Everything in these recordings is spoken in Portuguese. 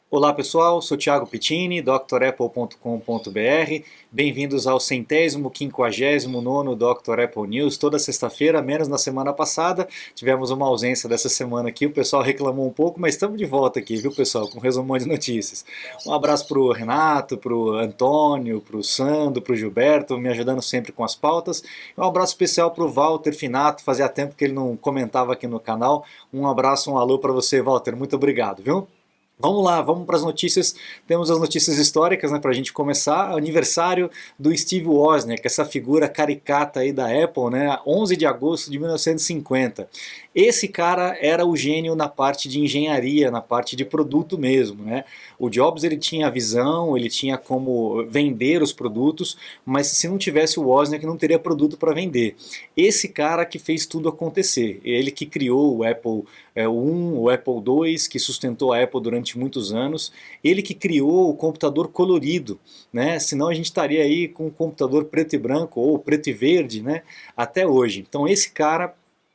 Olá pessoal, sou Thiago Pittini, drapple.com.br. Bem-vindos ao 159º Dr. Apple News. Toda sexta-feira, menos na semana passada, tivemos uma ausência dessa semana aqui, o pessoal reclamou um pouco, mas estamos de volta aqui, viu pessoal, com um resumão de notícias. Um abraço para o Renato, para o Antônio, para o Sandro, para o Gilberto, me ajudando sempre com as pautas. Um abraço especial para o Walter Finato, fazia tempo que ele não comentava aqui no canal. Um abraço, um alô para você, Walter, muito obrigado, viu? Vamos lá, vamos para as notícias. Temos as notícias históricas, né, para a gente começar. Aniversário do Steve Wozniak, essa figura caricata aí da Apple, né, 11 de agosto de 1950. Esse cara era o gênio na parte de engenharia, na parte de produto mesmo, né? O Jobs ele tinha a visão, ele tinha como vender os produtos, mas se não tivesse o Wozniak não teria produto para vender. Esse cara que fez tudo acontecer, ele que criou o Apple o 1, o Apple II, que sustentou a Apple durante muitos anos, ele que criou o computador colorido, né? Senão a gente estaria aí com um computador preto e branco ou preto e verde, né? Até hoje. Então esse cara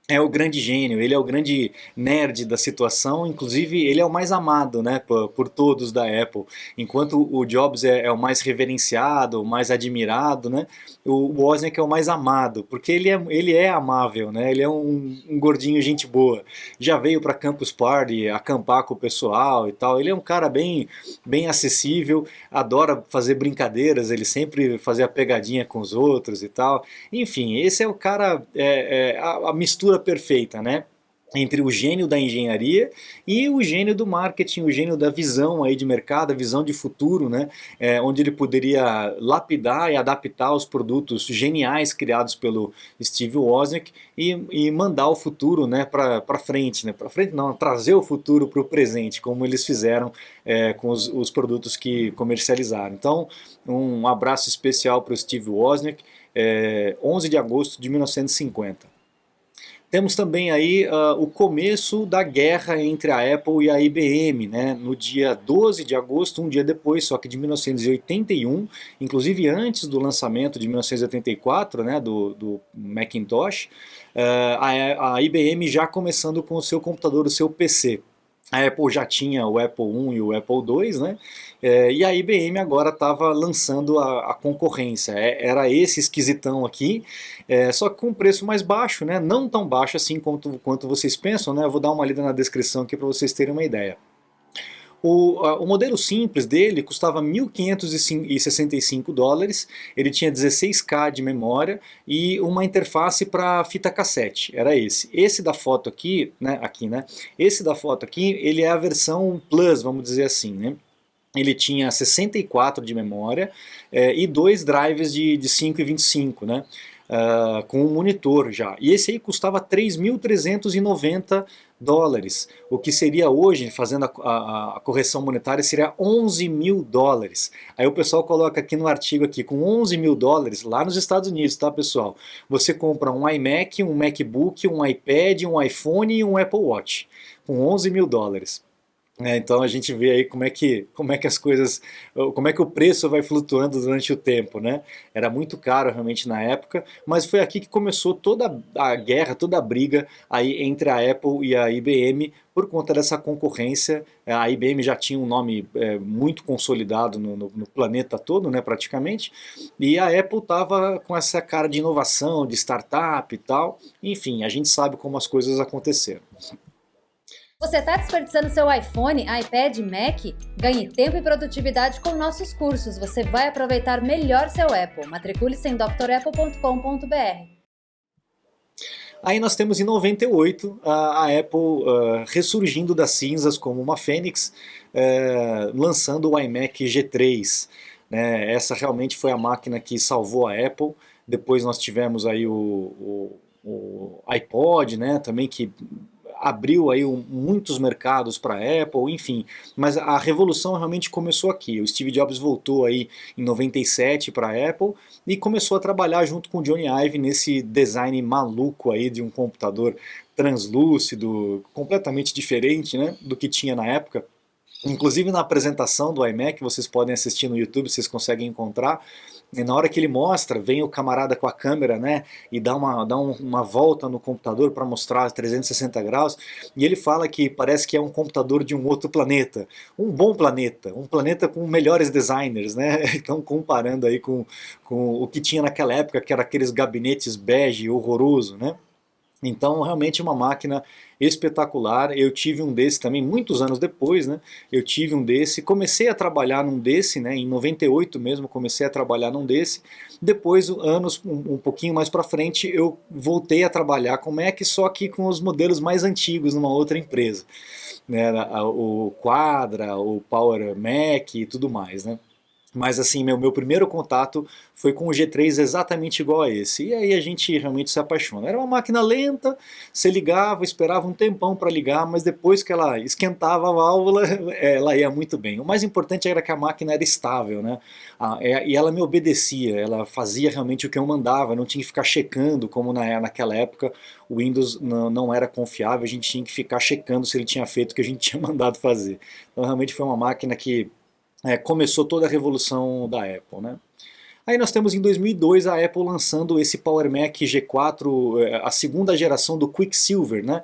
é o grande gênio, ele é o grande nerd da situação, inclusive ele é o mais amado, né, por todos da Apple. Enquanto o Jobs é o mais reverenciado, o mais admirado, né, o Wozniak é o mais amado, porque ele é amável, né, ele é um gordinho gente boa. Já veio para Campus Party acampar com o pessoal e tal, ele é um cara bem acessível, adora fazer brincadeiras, ele sempre fazia pegadinha com os outros e tal. Enfim, esse é o cara, a mistura perfeita, né? Entre o gênio da engenharia e o gênio do marketing, o gênio da visão aí de mercado, a visão de futuro, né? Onde ele poderia lapidar e adaptar os produtos geniais criados pelo Steve Wozniak e mandar o futuro, né, para frente, né? Para frente não, trazer o futuro para o presente, como eles fizeram com os produtos que comercializaram. Então, um abraço especial para o Steve Wozniak, 11 de agosto de 1950. Temos também aí o começo da guerra entre a Apple e a IBM, né? No dia 12 de agosto, um dia depois, só que de 1981, inclusive antes do lançamento de 1984, né, do Macintosh, a IBM já começando com o seu computador, o seu PC. A Apple já tinha o Apple I e o Apple II, né? E a IBM agora estava lançando a concorrência. Era esse esquisitão aqui, só que com um preço mais baixo, né? Não tão baixo assim quanto vocês pensam, né? Eu vou dar uma lida na descrição aqui para vocês terem uma ideia. O modelo simples dele custava 1.565 dólares, ele tinha 16K de memória e uma interface para fita cassete, era esse. Esse da foto aqui, né, esse da foto aqui, ele é a versão Plus, vamos dizer assim, né? Ele tinha 64 de memória e dois drives de 5 e 25, né? Com um monitor já. E esse aí custava 3.390 dólares, o que seria hoje, fazendo a correção monetária, seria 11 mil dólares. Aí o pessoal coloca aqui no artigo, aqui, com 11 mil dólares, lá nos Estados Unidos, tá pessoal? Você compra um iMac, um MacBook, um iPad, um iPhone e um Apple Watch, com 11 mil dólares. Então a gente vê aí como é que as coisas, como é que o preço vai flutuando durante o tempo, né? Era muito caro realmente na época, mas foi aqui que começou toda a guerra, toda a briga aí entre a Apple e a IBM por conta dessa concorrência. A IBM já tinha um nome muito consolidado no planeta todo, né, praticamente, e a Apple estava com essa cara de inovação, de startup e tal. Enfim, a gente sabe como as coisas aconteceram. Você está desperdiçando seu iPhone, iPad, Mac? Ganhe tempo e produtividade com nossos cursos. Você vai aproveitar melhor seu Apple. Matricule-se em drapple.com.br. Aí nós temos em 98 a Apple ressurgindo das cinzas como uma fênix, lançando o iMac G3. Né? Essa realmente foi a máquina que salvou a Apple. Depois nós tivemos aí o iPod, né? Também que abriu aí muitos mercados para a Apple, enfim, mas a revolução realmente começou aqui. O Steve Jobs voltou aí em 97 para a Apple e começou a trabalhar junto com o Johnny Ive nesse design maluco aí de um computador translúcido, completamente diferente, né, do que tinha na época. Inclusive na apresentação do iMac, vocês podem assistir no YouTube, vocês conseguem encontrar. E na hora que ele mostra, vem o camarada com a câmera, né, e dá uma volta no computador para mostrar 360 graus, e ele fala que parece que é um computador de um outro planeta, um bom planeta, um planeta com melhores designers, né, então comparando aí com o que tinha naquela época, que era aqueles gabinetes bege horroroso, né. Então, realmente uma máquina espetacular. Eu tive um desse também, muitos anos depois, né? Eu tive um desse, comecei a trabalhar num desse, né? Em 98 mesmo, comecei a trabalhar num desse. Depois, anos um pouquinho mais para frente, eu voltei a trabalhar com Mac, só que com os modelos mais antigos numa outra empresa, né? O Quadra, o Power Mac e tudo mais, né? Mas assim, meu primeiro contato foi com o G3 exatamente igual a esse. E aí a gente realmente se apaixona. Era uma máquina lenta, você ligava, esperava um tempão para ligar, mas depois que ela esquentava a válvula, ela ia muito bem. O mais importante era que a máquina era estável, né? E ela me obedecia, ela fazia realmente o que eu mandava, não tinha que ficar checando, como naquela época o Windows não era confiável, a gente tinha que ficar checando se ele tinha feito o que a gente tinha mandado fazer. Então realmente foi uma máquina que começou toda a revolução da Apple, né? Aí nós temos em 2002 a Apple lançando esse Power Mac G4, a segunda geração do Quicksilver, né?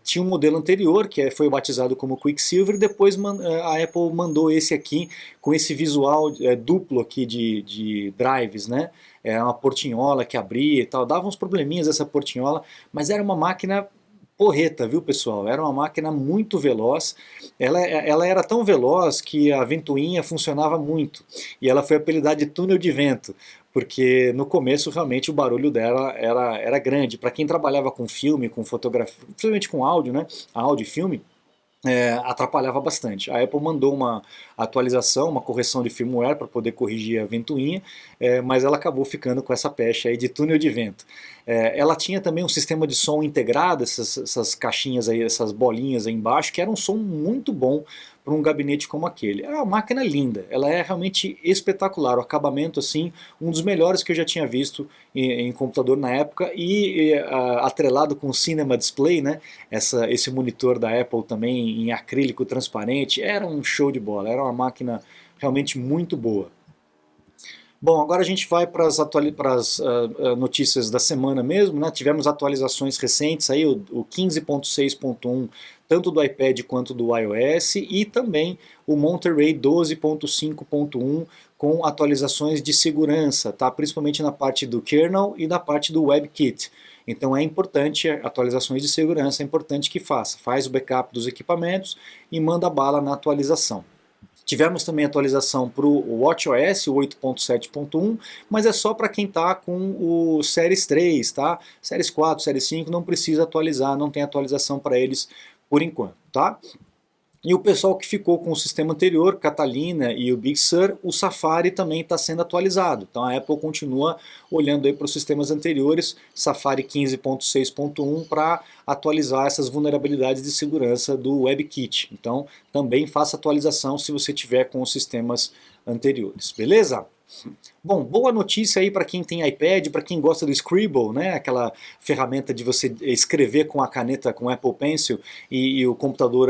Tinha um modelo anterior que foi batizado como Quicksilver, depois a Apple mandou esse aqui com esse visual duplo aqui de drives, né? Uma portinhola que abria e tal, dava uns probleminhas essa portinhola, mas era uma máquina porreta, viu pessoal? Era uma máquina muito veloz, ela era tão veloz que a ventoinha funcionava muito, e ela foi apelidada de túnel de vento, porque no começo realmente o barulho dela era grande. Para quem trabalhava com filme, com fotografia, principalmente com áudio, né? Áudio e filme, atrapalhava bastante. A Apple mandou uma atualização, uma correção de firmware para poder corrigir a ventoinha, mas ela acabou ficando com essa pecha aí de túnel de vento. Ela tinha também um sistema de som integrado, essas caixinhas aí, essas bolinhas aí embaixo, que era um som muito bom para um gabinete como aquele. É uma máquina linda, ela é realmente espetacular, o acabamento assim, um dos melhores que eu já tinha visto em computador na época, e atrelado com o Cinema Display, né, esse monitor da Apple também em acrílico transparente, era um show de bola, era uma máquina realmente muito boa. Bom, agora a gente vai para as notícias da semana mesmo, né? Tivemos atualizações recentes aí, o 15.6.1, tanto do iPad quanto do iOS, e também o Monterey 12.5.1 com atualizações de segurança, tá? Principalmente na parte do kernel e na parte do WebKit. Então é importante, atualizações de segurança, é importante que faz o backup dos equipamentos e manda bala na atualização. Tivemos também atualização para o WatchOS, o 8.7.1, mas é só para quem está com o Series 3, tá? Series 4, Series 5 não precisa atualizar, não tem atualização para eles por enquanto, tá? E o pessoal que ficou com o sistema anterior, Catalina e o Big Sur, o Safari também está sendo atualizado. Então a Apple continua olhando aí para os sistemas anteriores, Safari 15.6.1, para atualizar essas vulnerabilidades de segurança do WebKit. Então também faça atualização se você tiver com os sistemas anteriores, beleza? Bom, boa notícia aí para quem tem iPad, para quem gosta do Scribble, né? Aquela ferramenta de você escrever com a caneta, com o Apple Pencil, e o computador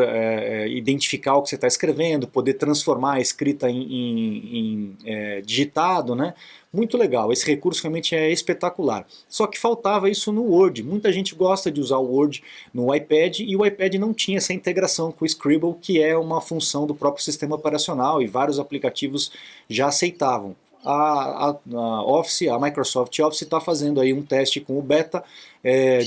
identificar o que você está escrevendo, poder transformar a escrita em digitado, né? Muito legal, esse recurso realmente é espetacular. Só que faltava isso no Word. Muita gente gosta de usar o Word no iPad, e o iPad não tinha essa integração com o Scribble, que é uma função do próprio sistema operacional, e vários aplicativos já aceitavam. A Microsoft Office está fazendo aí um teste com o beta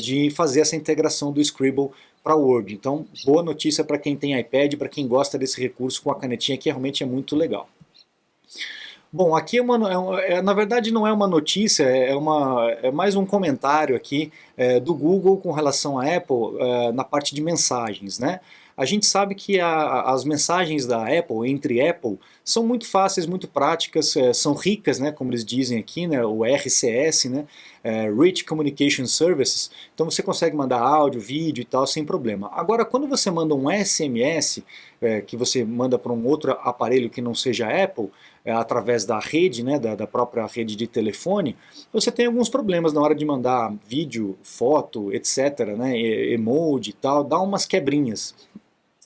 de fazer essa integração do Scribble para o Word. Então, boa notícia para quem tem iPad, para quem gosta desse recurso com a canetinha, que realmente é muito legal. Bom, aqui na verdade não é uma notícia, é mais um comentário aqui do Google com relação à Apple na parte de mensagens, né? A gente sabe que as mensagens da Apple, entre Apple, são muito fáceis, muito práticas, são ricas, né, como eles dizem aqui, né, o RCS, né, Rich Communication Services, então você consegue mandar áudio, vídeo e tal sem problema. Agora, quando você manda um SMS, que você manda para um outro aparelho que não seja Apple, através da rede, né, da própria rede de telefone, você tem alguns problemas na hora de mandar vídeo, foto, etc., né, emoji e tal, dá umas quebrinhas.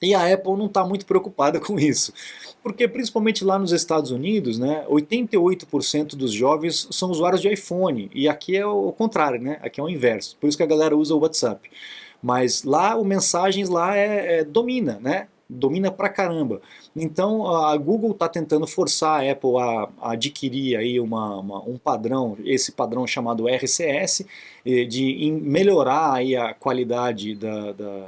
E a Apple não está muito preocupada com isso, porque principalmente lá nos Estados Unidos, né, 88% dos jovens são usuários de iPhone, e aqui é o contrário, né, aqui é o inverso, por isso que a galera usa o WhatsApp. Mas lá o mensagens lá domina, né? Domina pra caramba. Então a Google está tentando forçar a Apple a adquirir aí um padrão, esse padrão chamado RCS, de melhorar aí a qualidade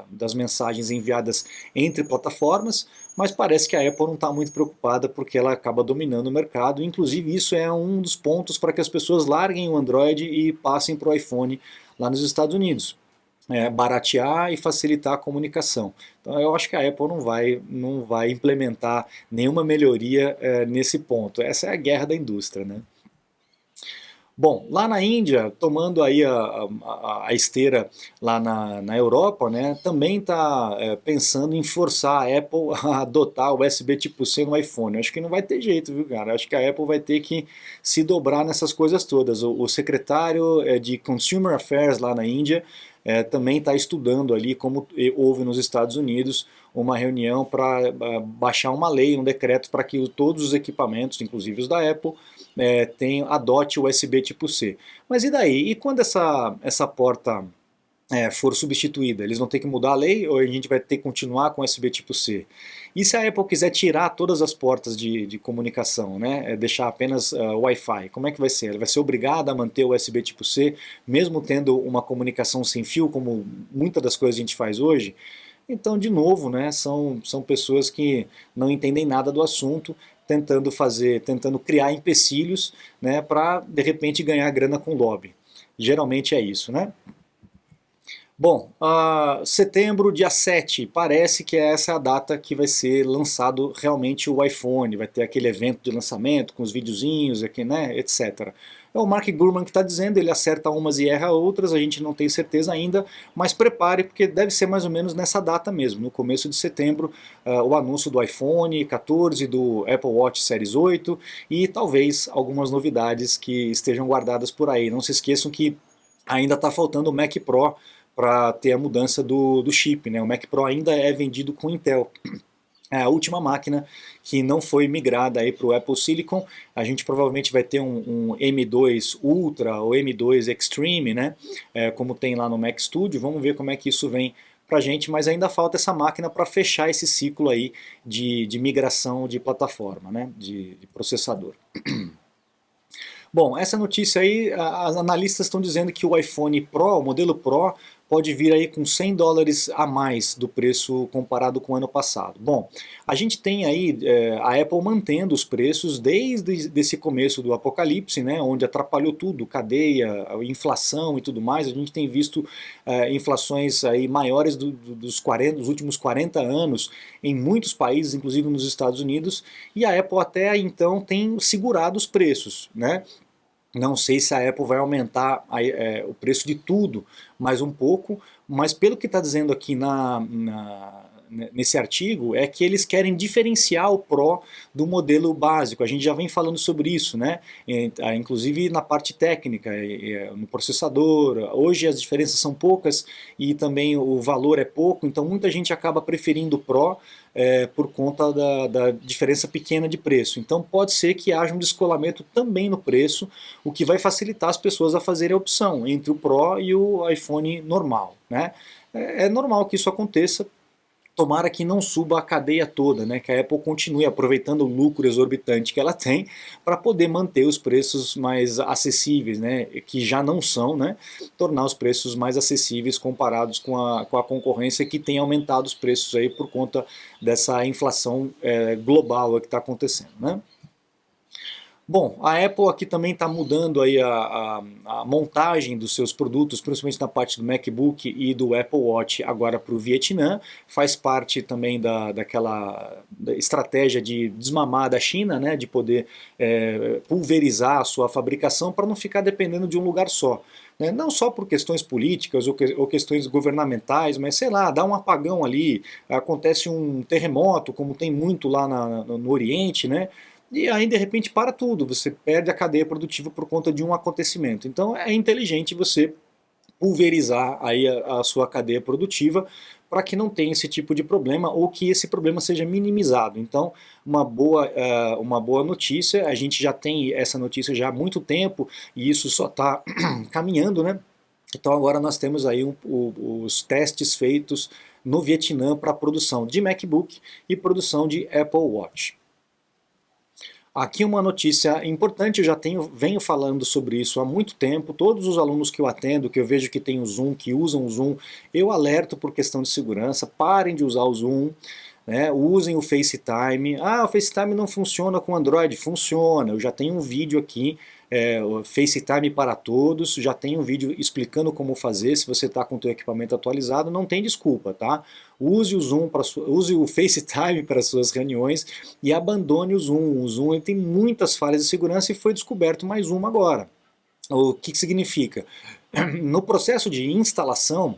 das mensagens enviadas entre plataformas, mas parece que a Apple não está muito preocupada porque ela acaba dominando o mercado. Inclusive isso é um dos pontos para que as pessoas larguem o Android e passem para o iPhone lá nos Estados Unidos. Baratear e facilitar a comunicação. Então eu acho que a Apple não vai implementar nenhuma melhoria nesse ponto. Essa é a guerra da indústria, né? Bom, lá na Índia, tomando aí a esteira lá na Europa, né, também está pensando em forçar a Apple a adotar o USB tipo C no iPhone. Eu acho que não vai ter jeito, viu, cara? Eu acho que a Apple vai ter que se dobrar nessas coisas todas. O secretário de Consumer Affairs lá na Índia também está estudando ali, como houve nos Estados Unidos, uma reunião para baixar uma lei, um decreto para que todos os equipamentos, inclusive os da Apple, adote o USB tipo C. Mas e daí? E quando essa porta for substituída? Eles vão ter que mudar a lei ou a gente vai ter que continuar com o USB tipo C? E se a Apple quiser tirar todas as portas de comunicação, né, deixar apenas Wi-Fi, como é que vai ser? Ela vai ser obrigada a manter o USB tipo C, mesmo tendo uma comunicação sem fio, como muitas das coisas que a gente faz hoje? Então, de novo, né, são pessoas que não entendem nada do assunto, tentando criar empecilhos, né, para de repente ganhar grana com lobby. Geralmente é isso, né? Bom, setembro, dia 7, parece que essa é a data que vai ser lançado realmente o iPhone, vai ter aquele evento de lançamento com os videozinhos, aqui, né, etc. É o Mark Gurman que está dizendo, ele acerta umas e erra outras, a gente não tem certeza ainda, mas prepare porque deve ser mais ou menos nessa data mesmo, no começo de setembro, o anúncio do iPhone 14, do Apple Watch Series 8 e talvez algumas novidades que estejam guardadas por aí. Não se esqueçam que ainda está faltando o Mac Pro para ter a mudança do chip, né? O Mac Pro ainda é vendido com Intel. É a última máquina que não foi migrada para o Apple Silicon. A gente provavelmente vai ter um M2 Ultra ou M2 Extreme, né? Como tem lá no Mac Studio. Vamos ver como é que isso vem para a gente, mas ainda falta essa máquina para fechar esse ciclo aí de migração de plataforma, né? de processador. Bom, essa notícia aí, as analistas estão dizendo que o iPhone Pro, o modelo Pro, pode vir aí com $100 a mais do preço comparado com o ano passado. Bom, a gente tem aí a Apple mantendo os preços desde esse começo do apocalipse, né, onde atrapalhou tudo, cadeia, inflação e tudo mais. A gente tem visto inflações aí maiores dos últimos 40 anos em muitos países, inclusive nos Estados Unidos, e a Apple até então tem segurado os preços, né? Não sei se a Apple vai aumentar o preço de tudo mais um pouco, mas pelo que está dizendo aqui nesse artigo, é que eles querem diferenciar o Pro do modelo básico. A gente já vem falando sobre isso, né? Inclusive na parte técnica, no processador. Hoje as diferenças são poucas e também o valor é pouco, então muita gente acaba preferindo o Pro por conta da diferença pequena de preço. Então pode ser que haja um descolamento também no preço, o que vai facilitar as pessoas a fazerem a opção entre o Pro e o iPhone normal, né? É normal que isso aconteça. Tomara que não suba a cadeia toda, né? Que a Apple continue aproveitando o lucro exorbitante que ela tem para poder manter os preços mais acessíveis, né? Que já não são, né? Tornar os preços mais acessíveis comparados com a concorrência que tem aumentado os preços aí por conta dessa inflação global que está acontecendo, né? Bom, a Apple aqui também está mudando aí a montagem dos seus produtos, principalmente na parte do MacBook e do Apple Watch agora para o Vietnã. Faz parte também daquela estratégia de desmamar da China, né, de poder pulverizar a sua fabricação para não ficar dependendo de um lugar só. Não só por questões políticas ou questões governamentais, mas sei lá, dá um apagão ali, acontece um terremoto, como tem muito lá no Oriente, né? E aí de repente para tudo, você perde a cadeia produtiva por conta de um acontecimento. Então é inteligente você pulverizar aí a sua cadeia produtiva para que não tenha esse tipo de problema ou que esse problema seja minimizado. Então, uma boa notícia, a gente já tem essa notícia já há muito tempo e isso só está caminhando, né? Então agora nós temos aí os testes feitos no Vietnã para produção de MacBook e produção de Apple Watch. Aqui uma notícia importante, eu já venho falando sobre isso há muito tempo, todos os alunos que eu atendo, que eu vejo que tem o Zoom, que usam o Zoom, eu alerto por questão de segurança, parem de usar o Zoom, né, usem o FaceTime. Ah, o FaceTime não funciona com Android. Funciona, eu já tenho um vídeo aqui, o FaceTime para todos, já tem um vídeo explicando como fazer. Se você está com o seu equipamento atualizado, não tem desculpa, tá? Use o Zoom use o FaceTime para suas reuniões e abandone o Zoom. O Zoom ele tem muitas falhas de segurança e foi descoberto mais uma agora. O que significa? No processo de instalação,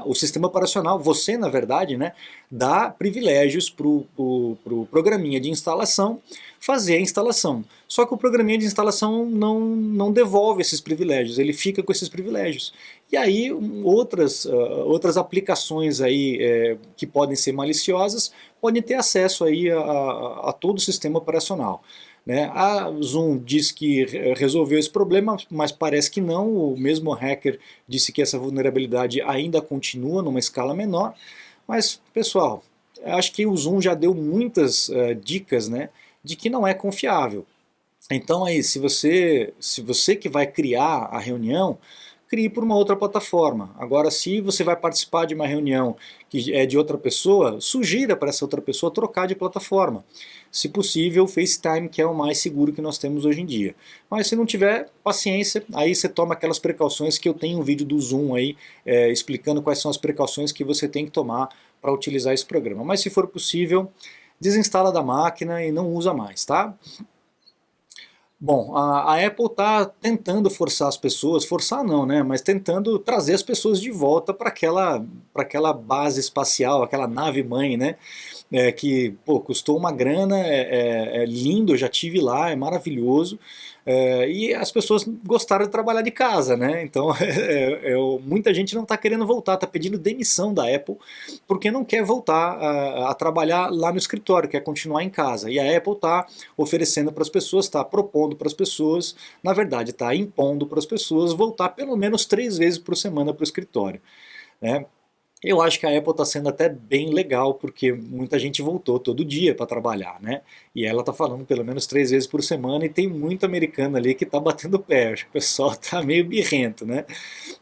o sistema operacional, você na verdade, né, dá privilégios para o programinha de instalação fazer a instalação. Só que o programinha de instalação não devolve esses privilégios, ele fica com esses privilégios. E aí outras aplicações aí, que podem ser maliciosas podem ter acesso aí a todo o sistema operacional. Né? A Zoom diz que resolveu esse problema, mas parece que não. O mesmo hacker disse que essa vulnerabilidade ainda continua numa escala menor. Mas, pessoal, acho que o Zoom já deu muitas dicas, né, de que não é confiável. Então aí, se você que vai criar a reunião, crie por uma outra plataforma. Agora, se você vai participar de uma reunião que é de outra pessoa, sugira para essa outra pessoa trocar de plataforma. Se possível, o FaceTime, que é o mais seguro que nós temos hoje em dia. Mas se não tiver, paciência, aí você toma aquelas precauções que eu tenho um vídeo do Zoom aí, explicando quais são as precauções que você tem que tomar para utilizar esse programa. Mas se for possível, desinstala da máquina e não usa mais, tá? Bom, a Apple está tentando forçar as pessoas, forçar não, né, mas tentando trazer as pessoas de volta para aquela base espacial, aquela nave-mãe, né, que pô, custou uma grana, é lindo, eu já tive lá, é maravilhoso, e as pessoas gostaram de trabalhar de casa, né, então muita gente não está querendo voltar, está pedindo demissão da Apple, porque não quer voltar a trabalhar lá no escritório, quer continuar em casa, e a Apple está oferecendo para as pessoas, está propondo para as pessoas, na verdade está impondo para as pessoas voltar pelo menos 3 vezes por semana para o escritório, né. Eu acho que a Apple está sendo até bem legal, porque muita gente voltou todo dia para trabalhar, né? E ela está falando pelo menos 3 vezes por semana e tem muito americano ali que está batendo pé. Acho que o pessoal está meio birrento, né?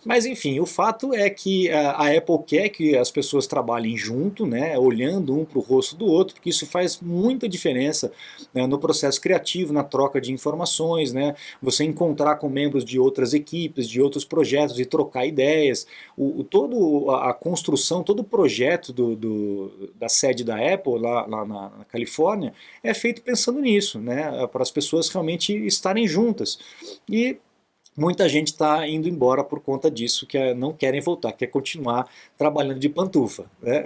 Mas enfim, o fato é que a Apple quer que as pessoas trabalhem junto, né? Olhando um para o rosto do outro, porque isso faz muita diferença, né, no processo criativo, na troca de informações, né? Você encontrar com membros de outras equipes, de outros projetos e trocar ideias. Toda a construção, todo o projeto da sede da Apple lá na Califórnia é feito pensando nisso, né, para as pessoas realmente estarem juntas. E muita gente está indo embora por conta disso, que não querem voltar, quer continuar trabalhando de pantufa, né?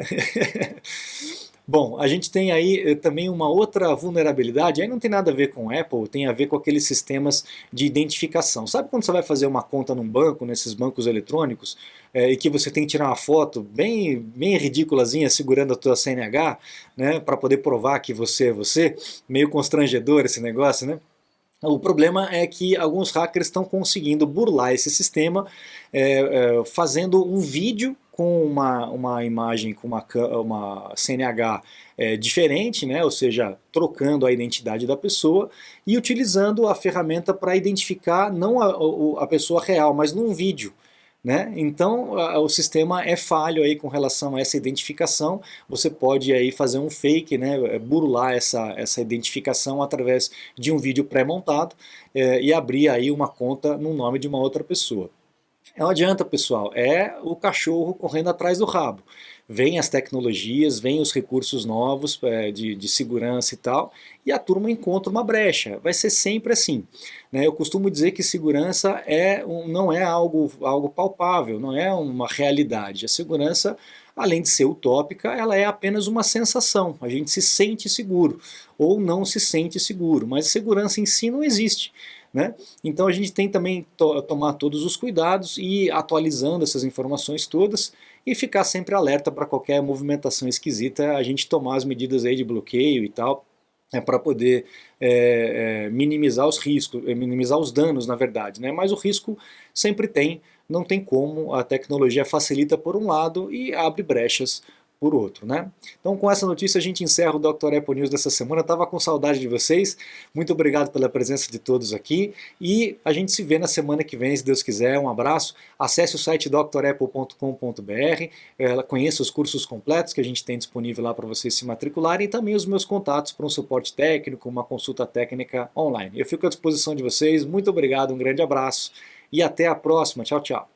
Bom, a gente tem aí também uma outra vulnerabilidade, aí não tem nada a ver com Apple, tem a ver com aqueles sistemas de identificação. Sabe quando você vai fazer uma conta num banco, nesses bancos eletrônicos, e que você tem que tirar uma foto bem ridiculazinha segurando a tua CNH, né, para poder provar que você é você? Meio constrangedor esse negócio, né? O problema é que alguns hackers estão conseguindo burlar esse sistema, fazendo um vídeo com uma imagem, com uma CNH diferente, né? Ou seja, trocando a identidade da pessoa e utilizando a ferramenta para identificar não a pessoa real, mas num vídeo. Né? Então o sistema é falho aí com relação a essa identificação. Você pode aí fazer um fake, né? Burlar essa identificação através de um vídeo pré-montado e abrir aí uma conta no nome de uma outra pessoa. Não adianta, pessoal, é o cachorro correndo atrás do rabo. Vêm as tecnologias, vêm os recursos novos de segurança e tal, e a turma encontra uma brecha. Vai ser sempre assim, né? Eu costumo dizer que segurança não é algo palpável, não é uma realidade. A segurança, além de ser utópica, ela é apenas uma sensação. A gente se sente seguro ou não se sente seguro, mas segurança em si não existe. Né? Então a gente tem também tomar todos os cuidados e ir atualizando essas informações todas e ficar sempre alerta para qualquer movimentação esquisita, a gente tomar as medidas aí de bloqueio e tal, para poder minimizar os riscos, minimizar os danos, na verdade, né? Mas o risco sempre tem, não tem como, a tecnologia facilita por um lado e abre brechas por outro, né? Então, com essa notícia a gente encerra o Dr. Apple News dessa semana. Tava com saudade de vocês. Muito obrigado pela presença de todos aqui e a gente se vê na semana que vem, se Deus quiser. Um abraço. Acesse o site drapple.com.br, conheça os cursos completos que a gente tem disponível lá para vocês se matricularem e também os meus contatos para um suporte técnico, uma consulta técnica online. Eu fico à disposição de vocês. Muito obrigado, um grande abraço e até a próxima. Tchau, tchau.